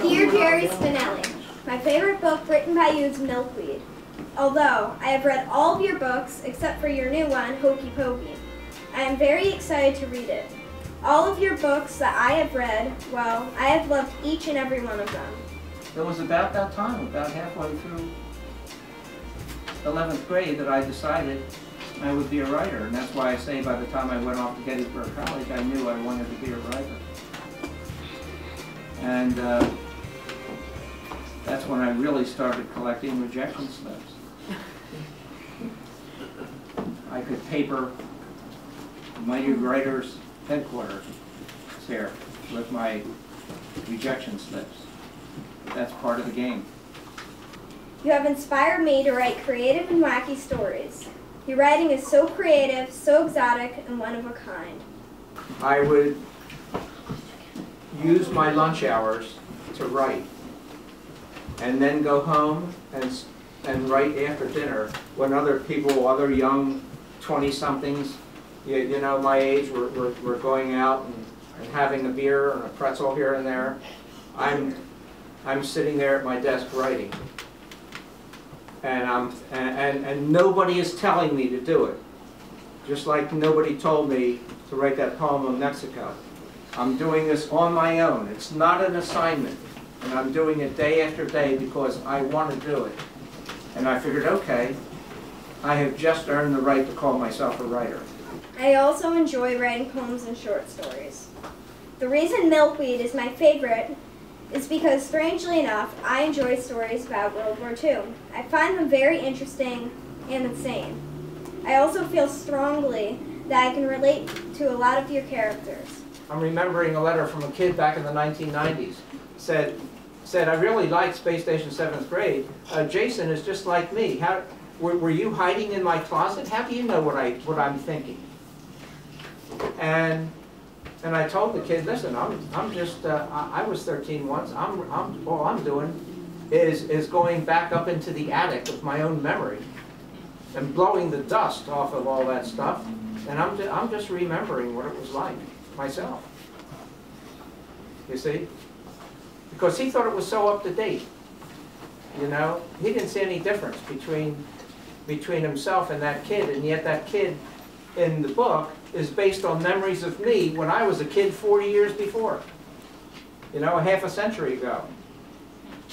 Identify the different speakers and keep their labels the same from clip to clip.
Speaker 1: Dear Jerry Spinelli, my favorite book written by you is Milkweed. Although I have read all of your books except for your new one, Hokey Pokey. I am very excited to read it. All of your books that I have read, well, I have loved each and every one of them.
Speaker 2: It was about that time, about halfway through 11th grade, that I decided I would be a writer. And that's why I say by the time I went off to Gettysburg College, I knew I wanted to be a writer. And that's when I really started collecting rejection slips. I could paper Mighty Writers headquarters here with my rejection slips. That's part of the game.
Speaker 1: You have inspired me to write creative and wacky stories. Your writing is so creative, so exotic, and one of a kind.
Speaker 3: I would use my lunch hours to write, and then go home and write after dinner when other people, other young 20-somethings, you know, my age, were going out and having a beer and a pretzel here and there. I'm sitting there at my desk writing, and nobody is telling me to do it. Just like nobody told me to write that poem on Mexico. I'm doing this on my own. It's not an assignment, and I'm doing it day after day because I want to do it. And I figured, okay, I have just earned the right to call myself a writer.
Speaker 1: I also enjoy writing poems and short stories. The reason Milkweed is my favorite is because, strangely enough, I enjoy stories about World War II. I find them very interesting and insane. I also feel strongly that I can relate to a lot of your characters.
Speaker 3: I'm remembering a letter from a kid back in the 1990s. Said, I really liked Space Station 7th grade. Jason is just like me. Were you hiding in my closet? How do you know what I'm thinking? And I told the kid, listen, I'm just, I was 13 once. All I'm doing is going back up into the attic of my own memory and blowing the dust off of all that stuff. And I'm just remembering what it was like myself. You see? Because he thought it was so up to date. You know, he didn't see any difference between himself and that kid, and yet that kid in the book is based on memories of me when I was a kid 40 years before. You know, a half a century ago.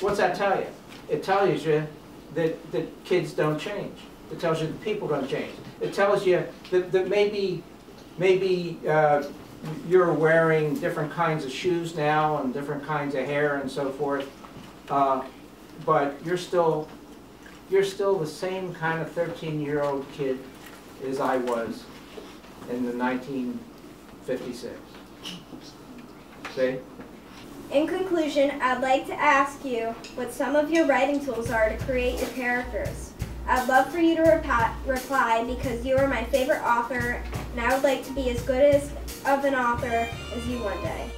Speaker 3: What's that tell you? It tells you that kids don't change. It tells you that people don't change. It tells you that maybe you're wearing different kinds of shoes now and different kinds of hair and so forth, but you're still the same kind of 13-year-old kid as I was in the 1956. See?
Speaker 1: In conclusion, I'd like to ask you what some of your writing tools are to create your characters. I'd love for you to reply because you are my favorite author, and I would like to be as good of an author as you one day.